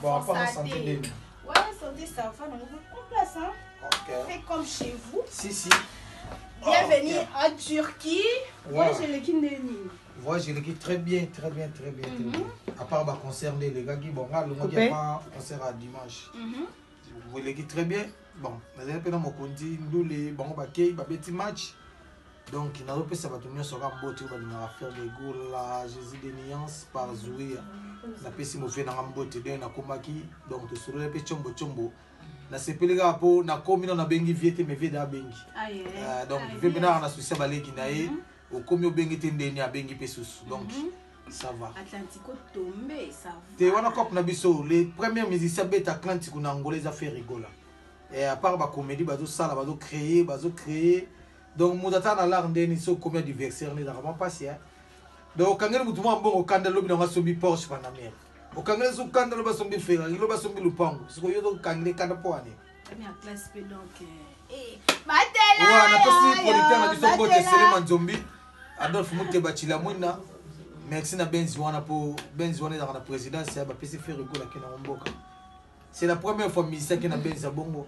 Bon, pas santé. Ouais, santé, ça va. Donc, on place, hein. Faites comme chez vous. Si. Bienvenue en Turquie. Ouais, j'ai le Kindeni. Ouais, j'ai le Kindeni très bien. À part ma concert, les gars qui bon, là, le mois qui a pas concert à dimanche. Vous voyez le très bien. Bon, mais un peu dans mon condi, nous les bon, bah, petit match. Donc, il n'a pas ça va tourner sur la botte, il va faire des goals là, Jésus des nuances par Zouia. La pessimité me fait dans la botte, dans la comaki. Donc, tu souris le chombo. Na sepeleka po na komi na bengi viete me veda bengi. Donc je vais na souci baleki na ye au komi obengi tendeni a bengi pesusu. Donc ça va. Atlantico tombé, ça va. Te wana kop na biso les premiers musiciens beta Atlantico na Angola za fait rigola. Et à part ba comédie bazo sala bazo créer. Donc mudata na l'art ndeni so combien d'anniversaire ne vraiment passé. Donc quand ngene mutu mo mbongo kanda lobi na sobi Porsche pa na mer. Au Kanglais, sous Kanda, le basson de Ferrari, le basson de Lupango. C'est quoi, il y a donc Kanglais, Kanda Poane. Première classe, donc. Matela! Ouais, on a passé pour le temps, on a dit son côté, c'est le zombie. Adolphe Mouté Bachila Mouina. Merci à Benziwana pour Benziwana dans la présidence. C'est un PC Ferrigo là qui est dans Mboka. C'est la première fois musicien qui est dans Benza Bongo.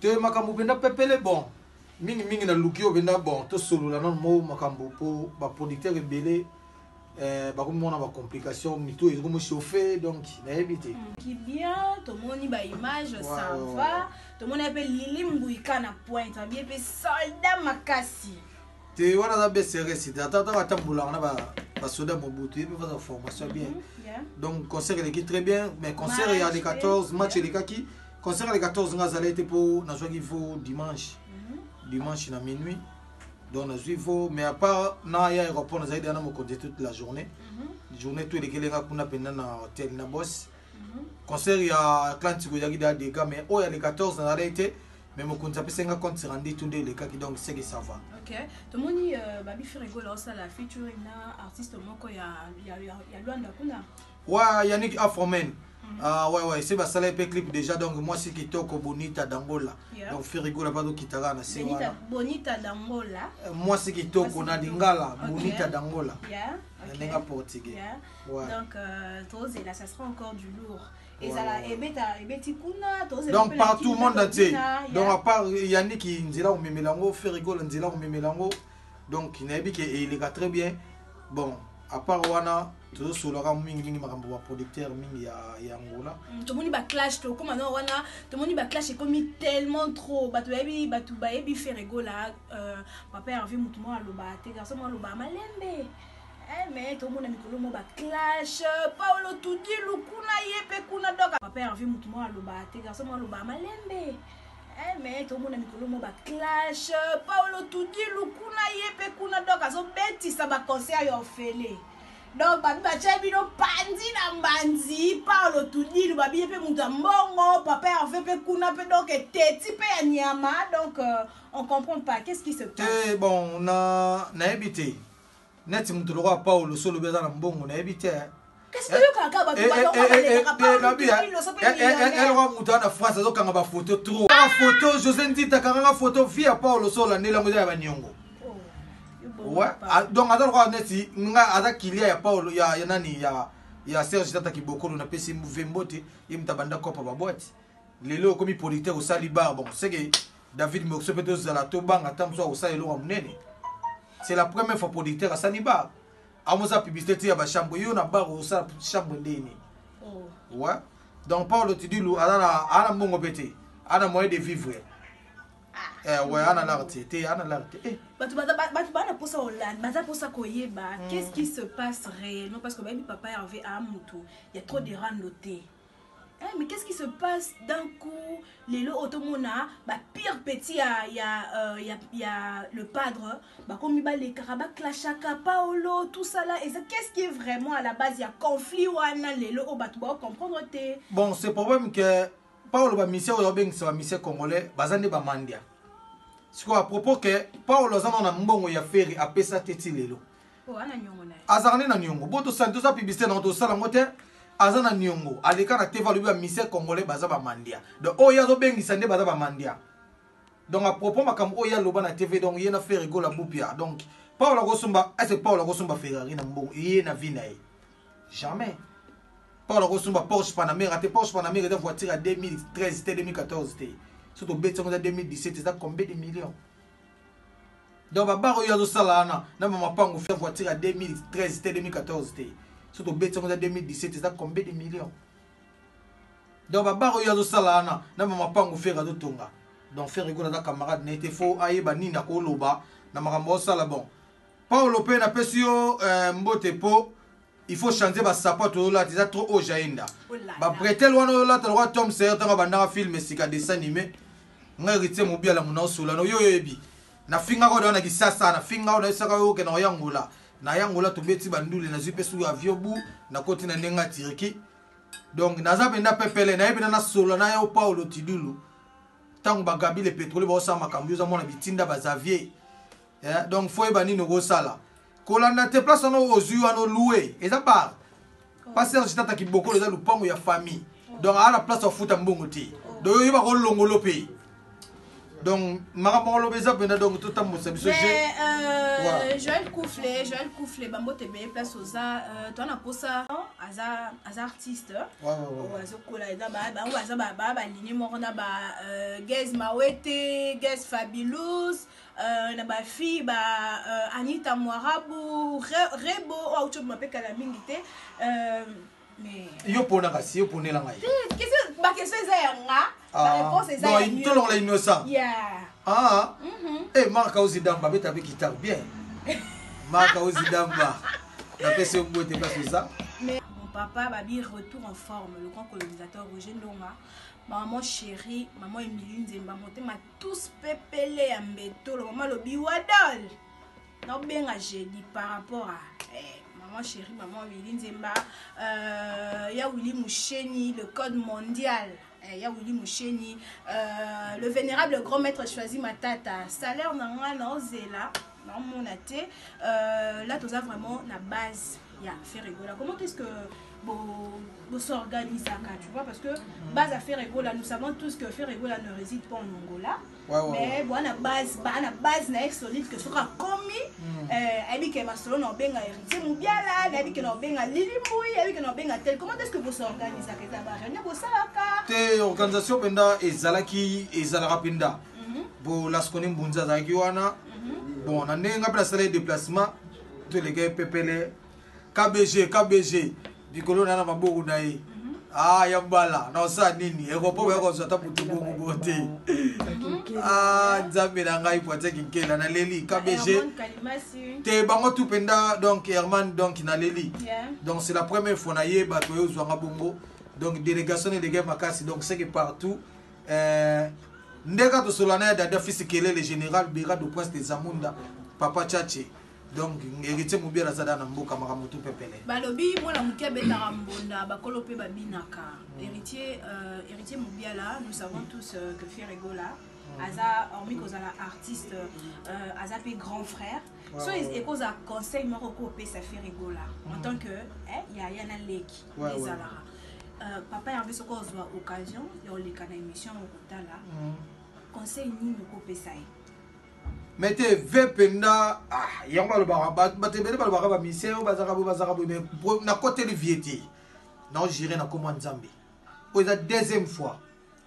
Et Makamou Benda Pepele, bon. Mingi na lukio benda bon to solo la non mo makambo po ba producteur rebelle ba comme on a ba complication ni tout comme chauffer donc na éviter qui bien tout le monde ba image ça va tout le monde appelle Lili Mbouika na pointe bien pe soldat makasi te wana za BCR c'est tata tambula na ba soda mobutu et faire formation bien donc concert il est très bien mais concert il y a les 14 match les kaki concert les 14 ngazala était pour na joie qu'il faut dimanche à minuit donc il faut mais à part na ya aéroport na zaidi ana mo compter toute la journée journée tout les kelenga kuna penda na hôtel na boss concert ya Atlantico ya gida des gars mais oh ya les 14 na arrêté mais mo compter pesenga compte randi tout les cas qui donc c'est que ça va. OK tout le monde babi Ferrigo là ça la featuring na artiste moko ya Luanda kuna ouais Yannick Afromen. Ah ouais c'est bah ça les clip déjà donc moi c'est qui toko Bonita d'Angola donc Ferrigo là pas do kitara na c'est voilà Bonita d'Angola moi c'est qui toko na Dingala Bonita d'Angola OK portugais donc tous et là ça sera encore du lourd et ça la ebeti kuna tous donc partout le monde entier donc à part Yannick qui nzela o memelango Ferrigo nzela o memelango donc il n'a dit que il est très bien bon à part wana tout sur le ram mingi makambo wa producteur mingi ya Angola tout le monde ba clash to comme non wana tout le monde ba clash comme tellement trop batu baebi Ferrigo là papa Hervé mutu mo aloba te garçon mo aloba malembe mais tout le monde mikolo mo ba clash Paulo tudi lukuna yepe kuna doka papa Hervé mutu mo aloba te garçon mo aloba malembe mais tout le monde mikolo mo ba clash Paulo tudi lukuna yepe kuna doka so beti sa ba concert yo fele donc babi bachabi no pandi na mbanzi Paulo tudi lu babi pe muta mbongo papa Hervé pe kuna pe donc teti pe ya nyama donc on comprend pas qu'est-ce qui se passe bon na éviter net mutu le roi Paulo solo beza na mbongo na éviter qu'est-ce que yo kaka babi elle roi mutu na France zo kanga ba photo trop photo José Ndita kanga photo via Paulo solo ndela moza ya banyongo. Ouais, donc à droite neti nga ada kilia ya Paulo ya nani ya Serge Tata Kibokolo na pesi mvembote imtabanda kopa ba boîte lelo comme producteur au Salibar bon c'est que David Moxo peut za la tobanga tamso au Salilo amnene c'est la première fois producteur à Salibar amoza publicité ya ba chambre yo na bar au sa chambre ndeni ouais donc Paulo Tidulu ana mbongo pété ana moyen de vivre. Ouais, ana l'artiste, ana l'artiste. Qu'est-ce qui se passe réellement parce que même papa Hervé a mutu, il y a trop de randoté. Mais qu'est-ce qui se passe d'un coup les lots automona bah pire petit il y a le padre bah comme il les carabas clashaka Paolo tout ça là et ça qu'est-ce qui est vraiment à la base il y a conflit ou les lots au bateau comprendre té bon c'est problème que Paolo ba mission aujourd'hui c'est un mission congolais bazande ba mandia. C'est quoi à propos que Paolo zana na mbongo ya ferry a pesa teti lelo. Oh ana nyongo na. Azarne na nyongo. Boto santo sa publicité na to sala ngote azana nyongo. Aleka na teva lubi ba mission congolais baza ba mandia. Donc oya zo bengi sande baza ba mandia. Donc à propos makambo oya loba na TV donc yena ferry go la bupia. Donc Paul Agosumba, est-ce que Paul Agosumba Ferrari n'a pas vie? Jamais. Paul Agosumba Porsche Panamera, Porsche Panamera, des voitures à 2013, 2014. Surtout béton en 2017, c'est combien de millions? Donc, Baba Royal Salana, n'a pas fait voiture à 2013, 2014. Surtout béton en 2017, c'est combien de millions? Donc, Baba Royal Salana, n'a pas fait radio Tonga. Donc, faire rigoler la camarade, n'était faux, aïe, banina, koloba, n'a pas salabon. Paul Open a pesio mbotepo, il faut changer ma sapato là, c'est trop haut jainda. Ba prêter loin là, tu vois Tom Sawyer dans un film, c'est un dessin animé. On a hérité mon bien la mon sous là, no yo yebi. Na finga ko na kisasa, na finga na isaka yo ke na yangola. Na yangola to beti bandule na zipe su avion bu, na koti na nenga tiriki. Donc naza penda pepele na yebina na solo na yo Paulo Tidulu. Tango bagabi le pétrole ba sa makambu za mona bitinda ba Xavier. Donc faut ebani no go sala. Kolanda te place no ozu ano louer. Et ça part. Passer jitata ki boko les lupango ya famille. Donc à la place au foot mbongo ti. Donc yo ba ko longolo pe. Donc marabolo beza penda donc tout temps ça biso Joël Kouflé bambo te be place aux toi na posa as artiste. Ozo kola eza ba ligne moko na ba Gez Mawete, Gez Fabulous, na ba fille ba Anita Mwarabu, Rebo o auto m'appelle Kalamingi te mais yo pona kasi yo ponela ngai. Qu'est-ce ba question eza nga? La réponse est ça. Non, il te l'a innocent. Yeah. Ah. Eh Marc Ozidamba bête avec guitare bien. Marc Ozidamba. La personne où était pas ça. Mais mon papa Babi retour en forme, le grand colonisateur Roger Ndonga. Maman chérie, maman Emilie Nzemba monté ma tous pépélé à Mbeto, le maman le biwadol. Non bien à jeudi par rapport à maman chérie, maman Emilie Nzemba, ya Willy Moucheni, le code mondial. Ya Willy Moucheni, le vénérable grand maître choisi ma tata. Salaire n'a pas zéla, non mon athée. Là tu as vraiment la base. Ya faire rigoler. Comment est-ce que vous s'organisez ça, tu vois, parce que base à faire rigoler, nous savons tous que faire rigoler ne réside pas en Angola. Mais bon la base n'est solide que sera commis. Et que ma solo n'a benga héritier Moubiala, et que n'a benga Lilimboui, et que n'a benga tel. Comment est-ce que vous s'organisez ça, que ça va rien pour ça là? Te organisation penda ezalaki ezalaka penda. Bon la skonim bunza zaki wana. Bon on a nenga place les déplacements tous les gars pepele KBG bikolo na maboko na ye. Ah yambala na osa nini ekopo ya kozata mutu bongo bote. Ah nzambe na ngai poate kinkela na leli KBG te bango tout penda donc Herman donc na leli. Donc c'est la première fois na ye bato yo zwanga bongo. Donc délégation de guerre makasi donc c'est que partout ndeka to solana dada fisikele le général Bera de Prince des Amunda papa Tchatché donc héritier Moubiala zada na mboka makamutu pepele balobi mona mukia betara mbonda bakolo pe babinaka héritier Moubiala nous savons tous que Ferregola aza hormis cause la artiste aza pe grand frère so et cause a conseil moko ko pe sa Ferregola en tant que ya yana leki les alara papa avait ce qu'on a occasion dans les canaux émission au Kotala conseil ni me couper ça mettez vependa yamba le baraba batebele le baraba misé bazaka mais na côté le vieti non j'irai na comment Nzambe pour la deuxième fois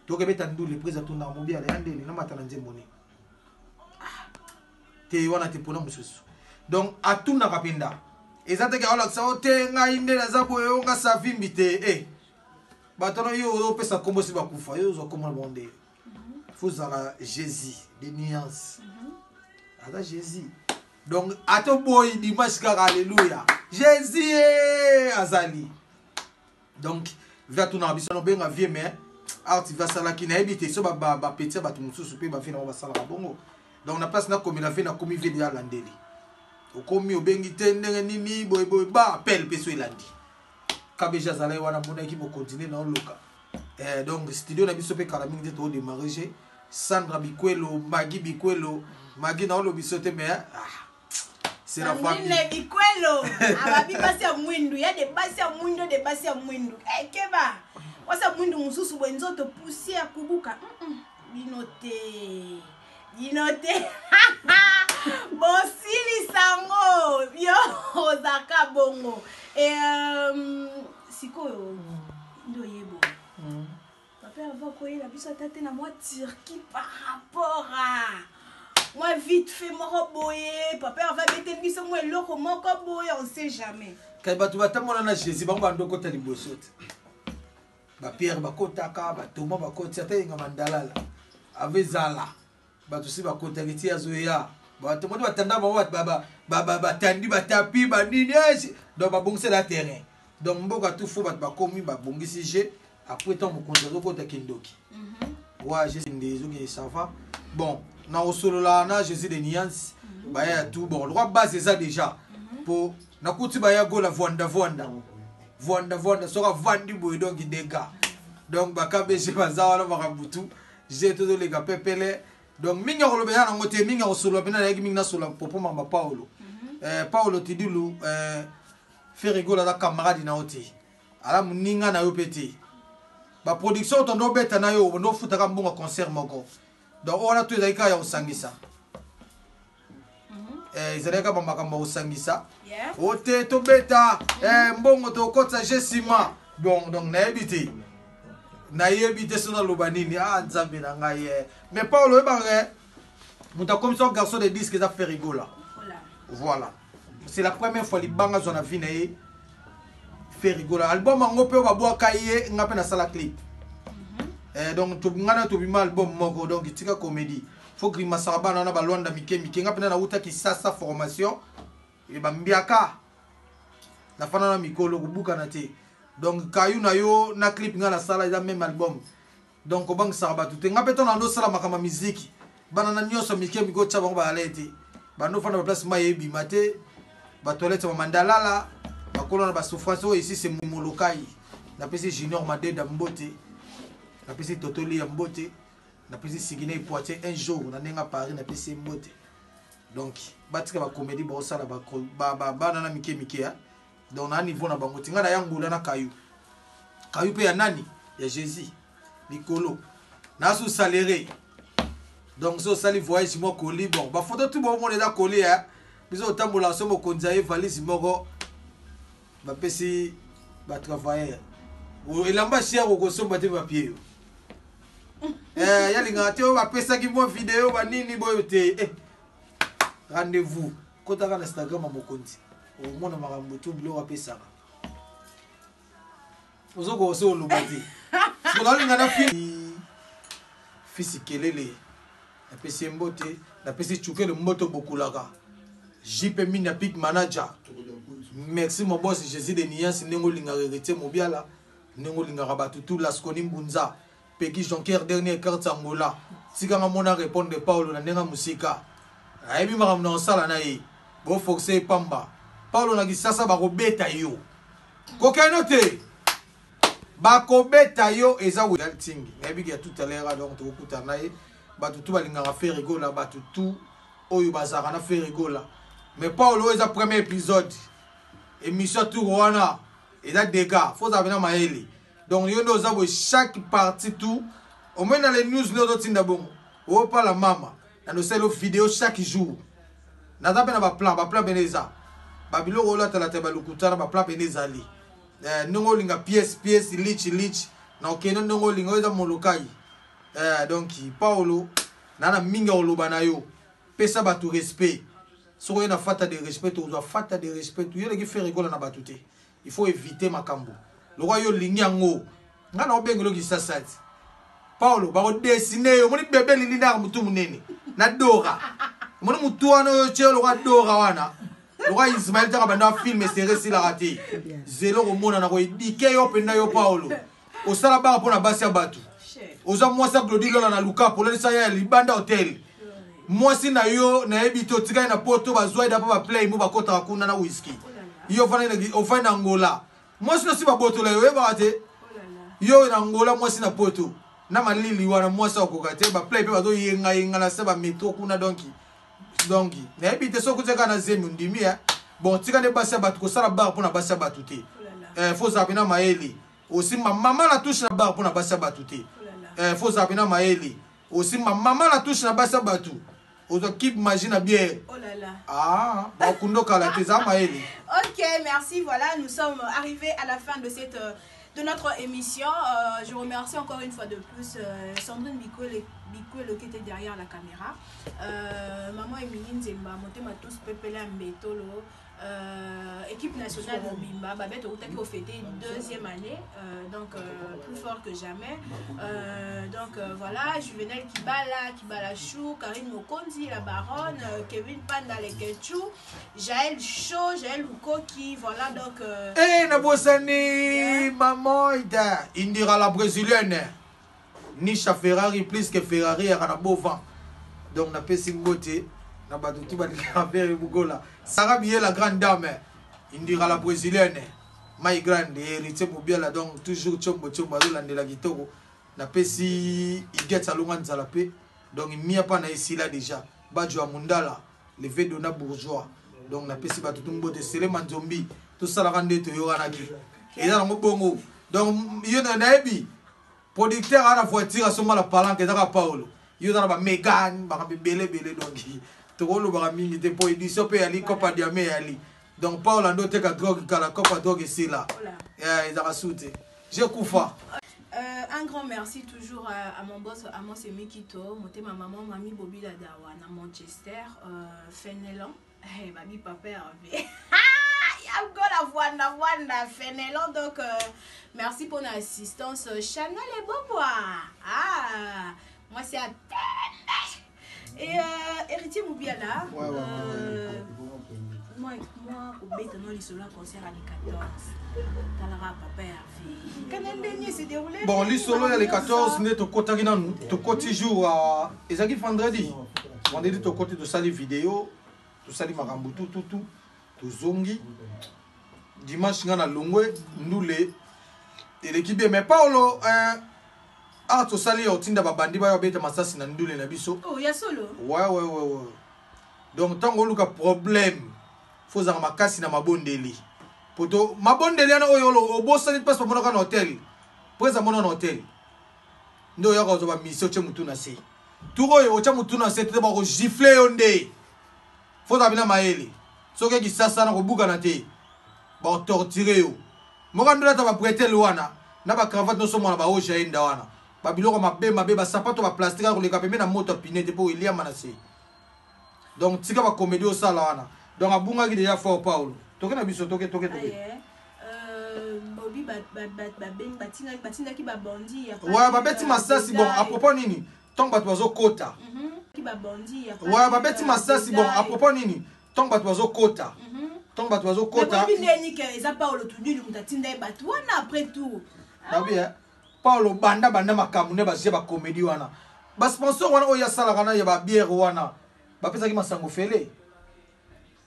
donc beta ndou le président na Moubiala yandeli na matana nzemboni te wana te pona mususu donc à tout na kapenda ezate ka ala sa te ngai ndela za boyo nga sa vimbite batono yo pesa kombo si bakufa yo zo kombo monde faut à Jésus des nuances à Jésus donc ato boy dimanche kaka alléluia Jésus azali donc va tout na biso no benga vie mais art va sala ki na ebité so ba petit ba tumususu pe ba fina ba sala bongo donc na place na komi la fina komi vie de landeli o komi obengi tendenge nini boy ba appel peso elandi Kabeja zala wana mona ki bo continuer na loka donc studio na biso pe Kalamingi to démarrer Sandra Bikwelo Magi na lo bisote mais c'est la famille Bikwelo ababi basi ya mwindu ya de basi ya mwindu keba wasa mwindu mususu bwenzoto poussière kubuka binote Bosili sango yo ozaka bongo sikoyo ndo yebo papa avant koyela biso tate na moi Turquie par rapport à moi vite fait moko boye papa avant bete biso moi eloko moko boye on sait jamais kai batu batamona na Jésus bango bandoko ta liboso te ba Pierre bakotaka ba Thomas bakoti ata inga mandalala avezala batu si bakota kiti azoya batu modi batanda ba batandi batapi ba nini donc ba bongse la terrain donc mboka tout fou batu bakomi ba bongisi je après temps mokonza zokota kindoki ouais Jésus ndezo qui ça va bon na osolola na Jésus de nuance ba ya tout bon le roi base ça déjà pour na kuti ba ya gola vonda soka vandi boy donc dega donc bakabeje bazawala bakabutu j'ai tout les gars pepele donc minga ko bena ngote minga osolo bena yaki minga solo popo mama Paulo Paulo tidilu fait rigoler la camarade na oti ala muninga na yo peti ba production tondo beta na yo ndo futa ka mbonga concert moko donc on a tout ezalika ya osangisa ezalika ba makambo osangisa ote to beta mbongo to kotsa jesima donc na yebite sona lobanini nzambe na ngai mais Paulo ebanga muta comme ça garçon de disque ça fait rigoler voilà c'est la première fois libanga zona vie na ye fait rigoler album ngo pe ba boa kaye ngape na sala clip donc to ngana to bima album moko donc itika comédie faut que masaraba na ba londa mike ngape na uta ki sasa formation e ba mbiaka na fana na mikolo kubuka na te donc kayu na yo na clip ngana sala ida même album donc bang saraba tout ngape to na ndo sala makama musique bana na nyoso mike miko tshaba ba alete bando fana ba place mayebi mate ba toilette ba mandalala ba kolona ba souffrance ici c'est mumolokai na pesi junior madeda mbote na pesi totoli ya mbote na pesi sigine poitiers un jour na nenga Paris na pesi mbote donc batika ba comédie ba osala ba na mike ya donc na niveau na bango tinga na yangula na kayu pe ya nani ya Jésus likolo na sous salaire donc so sali voyage mo koli bon ba photo tout bon monde da koli ya biso tambola so mo konzaye valise moko ba pesi ba travailler o elamba cher ko so ba te papier yalinga te o ba pesa ki mo vidéo ba nini boyo te rendez-vous kota ka Instagram mo konti o mona makambo to bilo wa pesa ozoko so lubati so la linga na fisi kelele na pesi mbote na pesi chukele mboto bokulaka JP Mina Big Manager merci mon boss Jésus de Nias nengo linga héritier mobiala nengo linga rabatu tout la skoni mbunza Peki Jonker dernier carte Angola tika mona répondre de Paulo na nenga musika aibi makamna osala na ye bo forcer pamba Paulo na kisasa ba kobeta yo kokeno te ba kobeta yo eza real thing aibi ya tout à l'heure donc to kuta na ye batu tout balinga faire rigola batu tout oyo bazaka na faire rigola mais Paulo eza premier épisode émission tout wana eza dégâts faut savoir na maeli donc yo ndo zabo chaque partie tout au moins dans les news lo tinda bongo o pa la mama na no selo vidéo chaque jour na zape na ba plan beneza ba biloko lo tala te ba lukutana ba plan beneza li nongo linga pièce lich na okeno nongo linga eza molokai donc Paulo nana minga oloba na yo pesa ba tout respect so na fata de respect to doit fata de respect to yo le faire rigola na batute il faut éviter makambo le roi yo linyango ngana obengelo ki sasa Paulo ba dessiner yo moni bebe lilinda mutu munene na dora moni mutu wana yo chelo ka dora wana le roi Ismaël ta banda film série si la raté zelo ko mona na ko dike yo penda yo Paulo o sala ba pona basi ya batu oza mwasa Glody lola na luka pour le sa ya libanda hotel mwasi na yo na ebito tika na poto bazwa da pa play mo bakota kuna na whisky yo fana na Angola mwasi no si ba boto la yo e ba te yo na Angola mwasi na poto na malili wana mwasi okokate ba play pe bazo yenga na seba metro kuna donki na ebite so kuteka na zemi ndimi ya bon tika ne basa batu ko sala bar pona basa batu te faut zapina maeli aussi maman la touche na bar pona basa batu te faut zapina maeli aussi maman la touche na basa batu aux équipes imagine à bien. Oh là là. Ah, ok, merci. Voilà, nous sommes arrivés à la fin de de notre émission. Je remercie encore une fois de plus Sandrine Bikoué qui était derrière la caméra. Maman Emilie Nzemba, Montema tous Pepela Mbetolo. Équipe nationale de Bimba, Babette au fêté deuxième année, donc plus fort que jamais. Voilà, Juvenel Kibala Chou, Karine Mokonzi, la baronne, Kevin Panda les Ketchou, Jaël Chaud, Jaël Lukoki, voilà donc. Nabosani, maman, il dira la brésilienne. Nisha Ferrari plus que Ferrari à la Bovan. Donc, on a fait Simboté. Sarah Bié, la grande dame, il dira la brésilienne, my grande, héritier pour bien là, donc toujours Chombo de la guitare. Na pesi, il get à l'ouan de la paix, donc il n'y a pas ici là déjà. Badjo Amundala, le fait de na bourgeois, donc na pesi batutumbo de Seleman Zombi, tout ça la rende de Yoranaki. Et là, on bongo. Donc, il y a un ébi, producteur à la voiture à ce moment la palanque, et dans la Paolo. Il y a un Megan, belé, donc. Togolo barami te po édition pe ali copa diamé ali donc Paul ando te ka drogue kala copa drogue c'est là ils a sauté je koufa. Un grand merci toujours à mon boss Amos Emikito, ma maman Mami Bobby Ladawa à Manchester, Fénélan, Babi Papa Hervé. La voix Fénélan, donc merci pour l'assistance. Chanel et Bobois. Ah, moi c'est à et héritier Moubiala, moi au bête non les solos concert à les 14. Talara papa Hervé. S'est déroulé. Bon, les solos les 14 n'est au côté nous, au côté jour à Ezaki vendredi. Vendredi au côté de sali vidéo, tout sali marambu tout zongi. Dimanche ngana longwe nous les et l'équipe mais Paolo ah, tu sali au tinda babandi ba yobeta masasi na ndule na biso. Oh, ya solo. Ouais. Donc tant que problème, faut za makasi na mabondeli. Poto mabondeli ana oyolo obosani passe pour mon hôtel. Presa mon hôtel. Ndo ya ko ba mission che mutu na se. Turo yo cha mutu na se te ba ko gifler onde. Faut za bina maeli. Soke ki sasa na ko buka na te. Ba torturer yo. Mokandola ta ba prêter loana. Na ba cravate no so mona ba oja enda wana. Babiloko mabe ba sapato ba plastique ko le kapeme na moto pinete po ilia manase. Donc tika ba comédie au sala wana. Donc abunga ki déjà fort Paulo. Toke na biso toke. Bobby batinga ki ba bandi ya. Ouais, ba beti masasi bon à propos nini? Tant ba tozo kota. Ki ba bandi ya. Ouais, ba beti masasi bon à propos nini? Tant ba tozo kota. Tant ba tozo kota. Mais bindeni ke eza Paulo tuduni mutatinda ba wana après tout. Na bien. Paulo banda makamu ne bazie ba comédie wana. Ba sponsor wana oya sala kana ya ba bière wana. Ba pesa ki masango fele.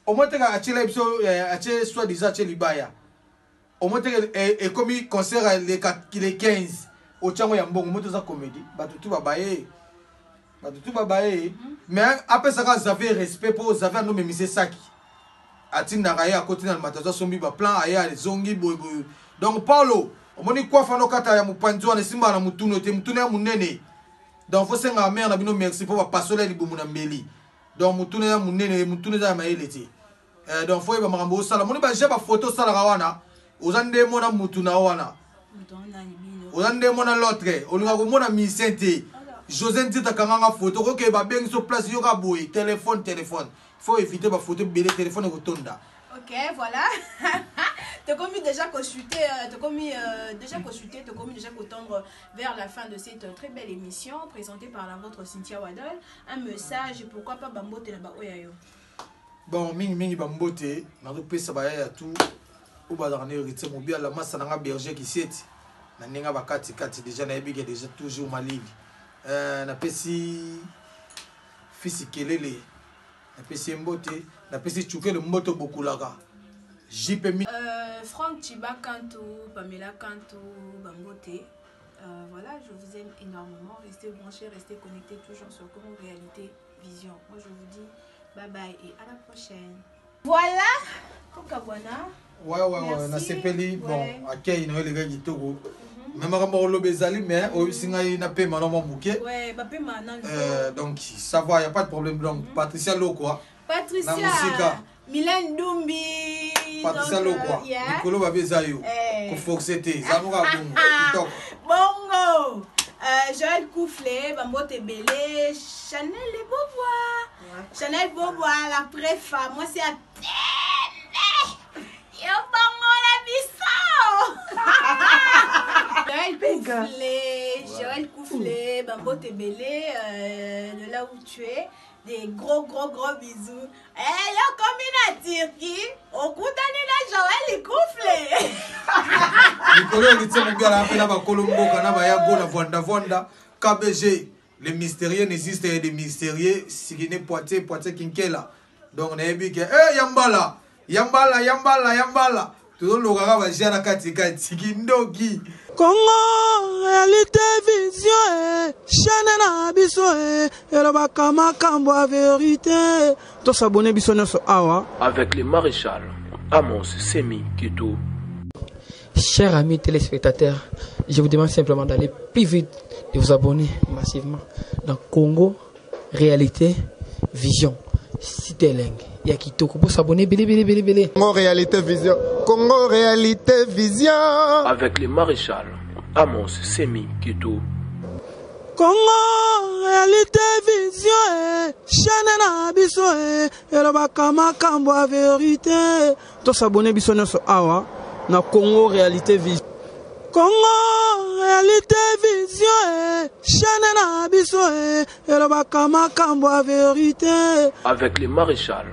Au moins teka achela biso ache soit disant ache libaya. Au moins teka et comme concert les 15 au chango ya mbongo moto za comédie. Ba tutu ba baye. Mais après ça vous avez respect pour vous avez no memise saki. Atinda kaya côté na matazo sombi ba plan aya les zongi boy. Donc Paulo omoni kwa fano kata ya mupanzi wana simba na mutuno te mutuno ya munene donc faut senga mère na bino merci pour pasola libumu na mbeli donc mutuno ya munene mutuno za maele te donc faut ba makambo sala moni ba jeba photo sala wana ozande mona mutuna wana ozande mona l'autre olinga ko mona misente José Ntita kanganga photo ko ke ba bengi so place yo ka boy téléphone faut éviter ba photo belé téléphone ko tonda. Ok, voilà. T'as commis déjà consulté, déjà tendre vers la fin de cette très belle émission présentée par la vôtre Cynthia Wadol. Un message, pourquoi pas Bambote là-bas oyayo. Bon, mingi Bambote, na repesa ba ya tout. Ou ba dans héritier mobile la masse na berger qui siete. Na ninga ba kati déjà na ebi déjà toujours malade. Na pesi fils kelele. Na pesi mbote, na pesi chuke le moto bokulaka. Franck Chiba Kanto, Pamela Kanto, Bambote. Voilà, je vous aime énormément. Restez branchés, restez connectés toujours sur Congo Réalité Vision. Moi, je vous dis bye bye et à la prochaine. Voilà, Kokabwana. Ouais, na sepeli bon, accueil no les gars du Togo. Même quand on bezali mais au singa ina pe maloma muke. Ouais, ba pe manan. Donc ça va, y a pas de problème donc Patricia Lo quoi. Patricia. Mylène Dumbi. Patricia Lo quoi. Nicolo ba bezayo. Ko foxete, zamuka bongo. TikTok. Bongo. Joël Kouflé, Bambote Belé, Chanel et Beauvoir. Chanel Beauvoir, la préfa. Moi, c'est à peine. Yo, Bango la Bissau. Joël Kouflé, Bambote Belé, de là où tu es. Des gros bisous. Eh, yo, comme une Turquie, au coup d'année, Joël Kouflé. Nicolas, il tient bien la peine à Colombo, Kanaba, Yago, la Vonda, KBG. Les mystérieux n'existent que des mystérieux. Si qui n'est Poitiers, Kinkela. Donc, on a dit que, Yambala. Tout le monde va gérer la Katikati, Kindogi. Congo, réalité, vision, Chanana, Bisso, Elobakama, Kambo, vérité. Tous s'abonner, Bissonne, Awa. Avec le maréchal Amos Semi Kito. Chers amis téléspectateurs, je vous demande simplement d'aller plus vite, de vous abonner massivement dans Congo, réalité, vision. Cité il y a qui pour s'abonner, belé. Congo réalité vision. Congo réalité vision. Avec le maréchal Amos Semi Kito. Congo réalité vision. Chanana biso Elobakama Kambo vérité. Tous s'abonner Bissonne Awa na Congo réalité vision. Congo réalité vision. Chanana biso Elobakama Kambo vérité. Avec le maréchal